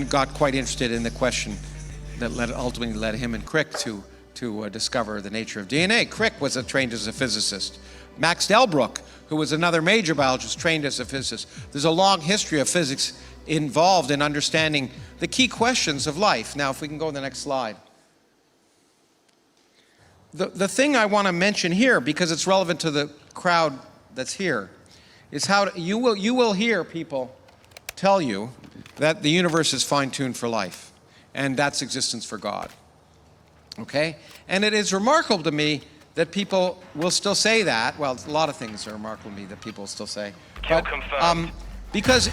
got quite interested in the question that ultimately led him and Crick to discover the nature of DNA. Crick was trained as a physicist. Max Delbruck, who was another major biologist, trained as a physicist. There's a long history of physics involved in understanding the key questions of life. Now, if we can go to the next slide. The thing I want to mention here, because it's relevant to the crowd that's here, is how you will hear people tell you that the universe is fine-tuned for life, and that's existence for God. Okay? And it is remarkable to me that people will still say that. Well, a lot of things are remarkable to me that people still say. But, because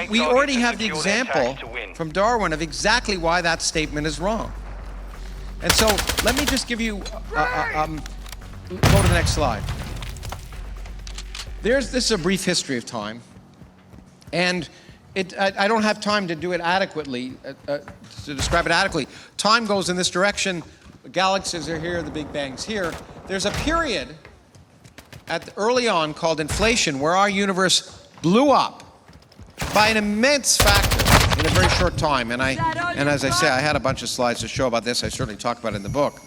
we already have the example from Darwin of exactly why that statement is wrong. And so let me just give you, go to the next slide. This is a brief history of time. And I don't have time to do it adequately, to describe it adequately. Time goes in this direction. The galaxies are here, the Big Bang's here. There's a period early on called inflation where our universe blew up by an immense factor in a very short time. And as I say, I had a bunch of slides to show about this. I certainly talk about it in the book.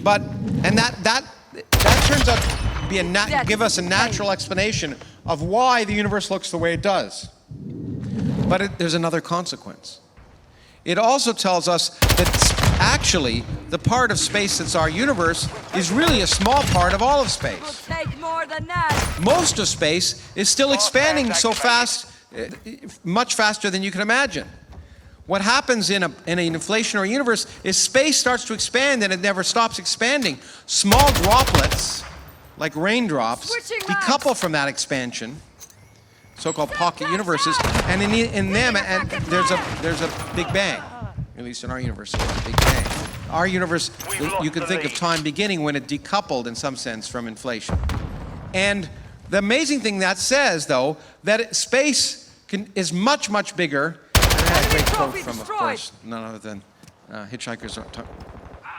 And that turns out to be give us a natural explanation of why the universe looks the way it does. But there's another consequence. It also tells us that actually the part of space that's our universe is really a small part of all of space. Most of space is still expanding so fast, much faster than you can imagine. What happens in an inflationary universe is space starts to expand and it never stops expanding. Small droplets, like raindrops, decouple from that expansion, so-called pocket universes, and in them, and there's a Big Bang. At least in our universe, there's a Big Bang. Our universe, you can think of time beginning when it decoupled in some sense from inflation. And the amazing thing that says, though, that space is much, much bigger. And I had a great quote from, of course, none other than Hitchhiker's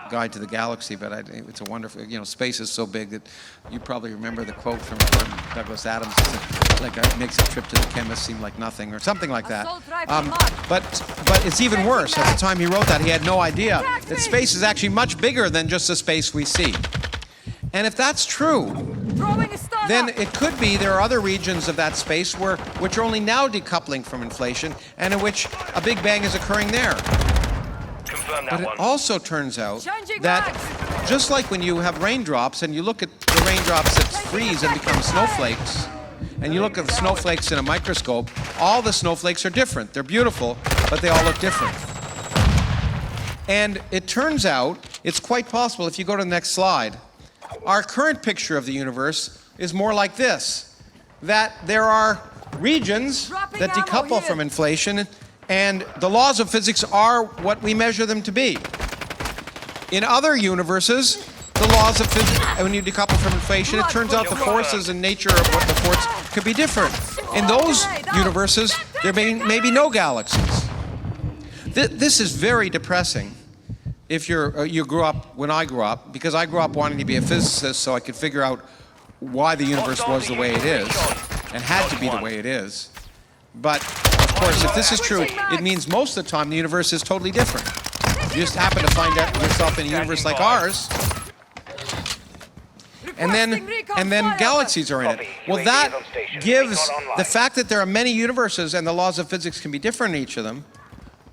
Guide to the Galaxy, but it's a wonderful, space is so big that you probably remember the quote from Douglas Adams, like it makes a trip to the chemist seem like nothing, or something like that. But it's even worse. At the time he wrote that, he had no idea that space is actually much bigger than just the space we see. And if that's true, then it could be there are other regions of that space which are only now decoupling from inflation, and in which a Big Bang is occurring there. But it also turns out that just like when you have raindrops and you look at the raindrops that freeze and become snowflakes, and you look at the snowflakes in a microscope, all the snowflakes are different. They're beautiful, but they all look different. And it turns out, it's quite possible, if you go to the next slide, our current picture of the universe is more like this, that there are regions that decouple from inflation, and the laws of physics are what we measure them to be. In other universes, the laws of physics, when you decouple from inflation, it turns out the forces and nature of what the force could be different. In those universes, there may be no galaxies. This is very depressing if you grew up when I grew up, because I grew up wanting to be a physicist so I could figure out why the universe was the way it is, and had to be the way it is. But, of course, if this is true, it means most of the time the universe is totally different. You just happen to find out yourself in a universe like ours, and then galaxies are in it. Well, that gives the fact that there are many universes and the laws of physics can be different in each of them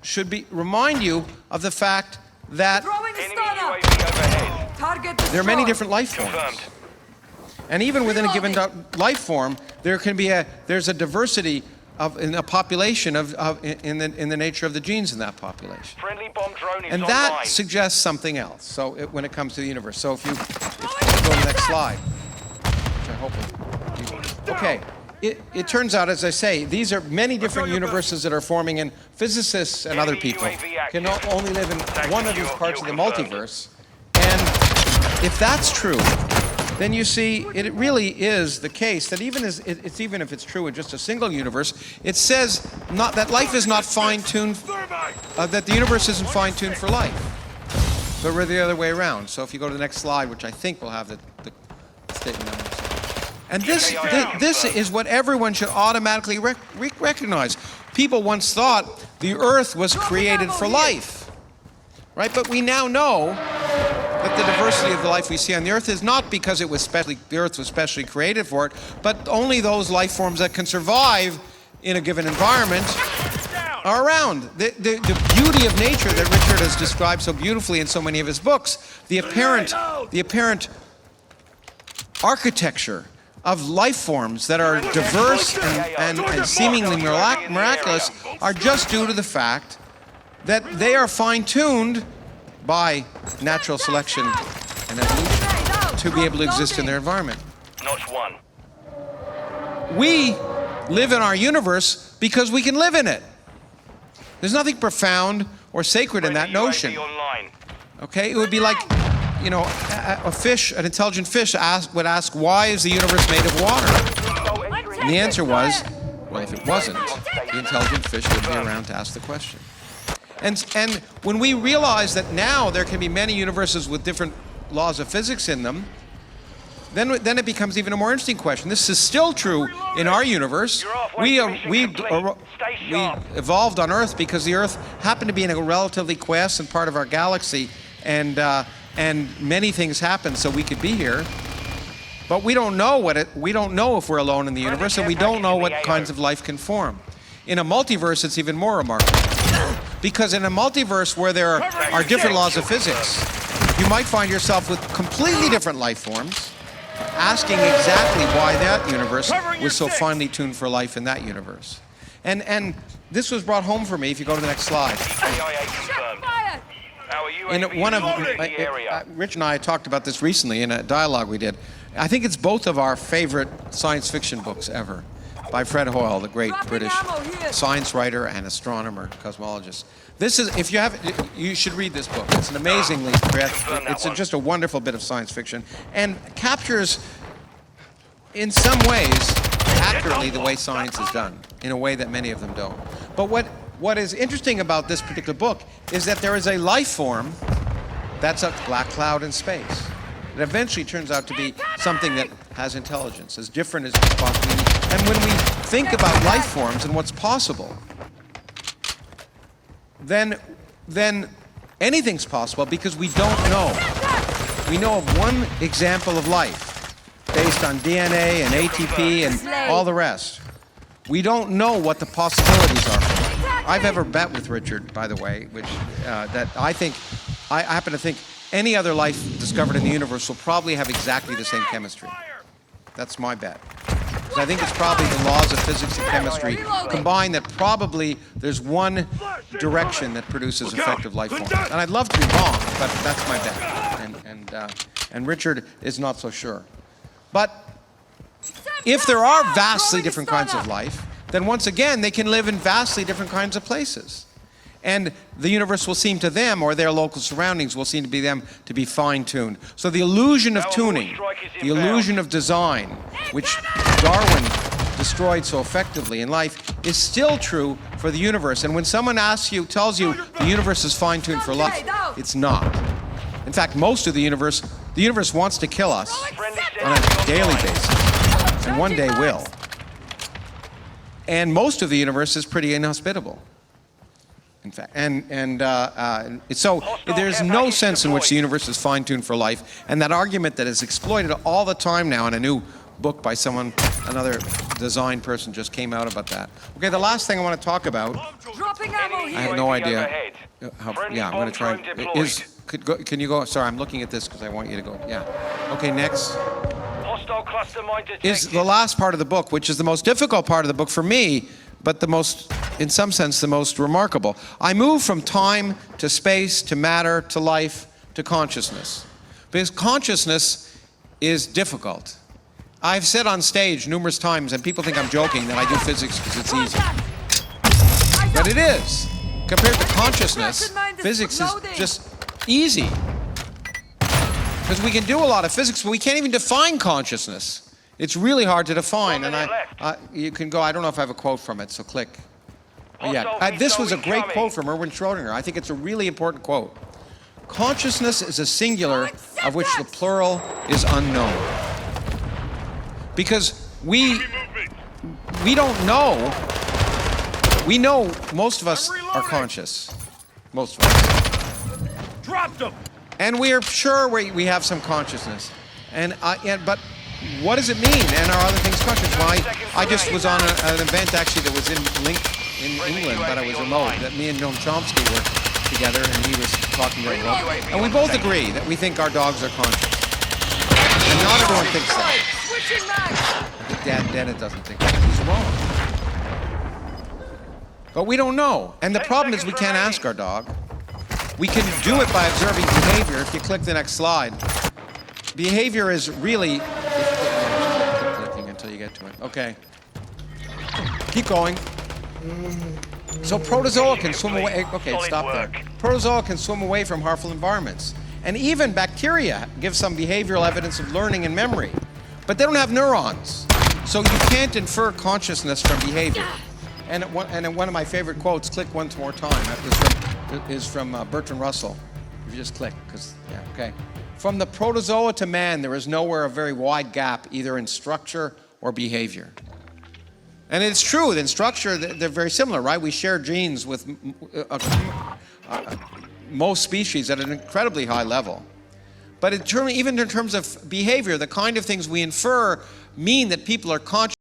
should remind you of the fact that there are many different life forms. And even within a given life form, there's a diversity in a population in the nature of the genes in that population. And that suggests something else. So when it comes to the universe. So if you go to the next slide, which I hope okay. It turns out, as I say, these are many different universes that are forming, and physicists and other people can only live in one of these parts of the multiverse. And if that's true, then you see it really is the case that even if it's true in just a single universe, it says that life is not fine-tuned, that the universe isn't fine-tuned for life, but we're the other way around. So if you go to the next slide, which I think will have the statement. And this is what everyone should automatically recognize. people once thought the Earth was created for life, right? But we now know that the diversity of the life we see on the Earth is not because the Earth was specially created for it, but only those life forms that can survive in a given environment are around. The beauty of nature that Richard has described so beautifully in so many of his books, the apparent architecture of life forms that are diverse and seemingly miraculous are just due to the fact that they are fine-tuned by natural selection and evolution to be able to exist in their environment. Notch 1. We live in our universe because we can live in it. There's nothing profound or sacred in that notion. Okay, it would be like, you know, a fish, an intelligent fish would ask, why is the universe made of water? And the answer was, well, if it wasn't, the intelligent fish would be around to ask the question. And when we realize that now there can be many universes with different laws of physics in them, then it becomes even a more interesting question. This is still true in our universe. We evolved on Earth because the Earth happened to be in a relatively quiescent part of our galaxy, and many things happened so we could be here. But we don't know we don't know if we're alone in the universe, and we don't know what kinds of life can form. In a multiverse, it's even more remarkable. Because in a multiverse where there are different laws of physics, you might find yourself with completely different life forms, asking exactly why that universe was so finely tuned for life in that universe. And this was brought home for me, if you go to the next slide. In one of Rich and I talked about this recently in a dialogue we did. I think it's both of our favorite science fiction books ever, by Fred Hoyle, the great British science writer and astronomer, cosmologist. This is, if you have, you should read this book. It's an amazingly, it's just a wonderful bit of science fiction, and captures, in some ways, accurately the way science is done, in a way that many of them don't. But what is interesting about this particular book is that there is a life form that's a black cloud in space. It eventually turns out to be something that has intelligence, as different as it's possible. And when we think about life forms and what's possible, then anything's possible because we don't know. We know of one example of life based on DNA and ATP and all the rest. We don't know what the possibilities are. I've ever bet with Richard, by the way, which that I happen to think any other life discovered in the universe will probably have exactly the same chemistry. That's my bet. Because I think it's probably the laws of physics and chemistry combined that probably there's one direction that produces effective life forms. And I'd love to be wrong, but that's my bet. And Richard is not so sure. But if there are vastly different kinds of life, then once again, they can live in vastly different kinds of places. And the universe will seem to them, or their local surroundings will seem to be them to be fine-tuned. So the illusion of tuning, the illusion of design, which Darwin destroyed so effectively in life, is still true for the universe. And when someone tells you the universe is fine-tuned for life, it's not. In fact, most of the universe wants to kill us on a daily basis, and one day will. And most of the universe is pretty inhospitable. In fact, so there's no sense in which the universe is fine-tuned for life, and that argument that is exploited all the time now in a new book by another design person just came out about that. Okay, the last thing I want to talk about, I have no idea how, yeah, I'm going to try, can you go, sorry, I'm looking at this because I want you to go, yeah. Okay, next. Is the last part of the book, which is the most difficult part of the book for me, but the most, in some sense, the most remarkable. I move from time to space to matter to life to consciousness. Because consciousness is difficult. I've said on stage numerous times, and people think I'm joking, that I do physics because it's easy. But it is. Compared to consciousness, physics is just easy. Because we can do a lot of physics, but we can't even define consciousness. It's really hard to define, and you can go, I don't know if I have a quote from it, so click. Yeah, this was a great quote from Erwin Schrödinger. I think it's a really important quote. Consciousness is a singular of which the plural is unknown. Because we don't know We know most of us are conscious. Most of us. Dropped him. And we are sure we have some consciousness. But what does it mean? And are other things conscious? Well, I just was on an event actually that was in England, but I was remote, that me and Noam Chomsky were together, and he was talking about it. And we both agree that we think our dogs are conscious. And not everyone thinks that. Dad doesn't think that. He's wrong. But we don't know. And the problem is we can't ask our dog. We can do it by observing behavior. If you click the next slide. Behavior is really... Clicking until you get to it. Okay. Keep going. So protozoa can swim away... Okay, stop there. Protozoa can swim away from harmful environments. And even bacteria give some behavioral evidence of learning and memory. But they don't have neurons. So you can't infer consciousness from behavior. And one of my favorite quotes, click once more time, is from Bertrand Russell. If you just click, because, yeah, okay. From the protozoa to man, there is nowhere a very wide gap, either in structure or behavior. And it's true, in structure, they're very similar, right? We share genes with most species at an incredibly high level. But even in terms of behavior, the kind of things we infer mean that people are conscious.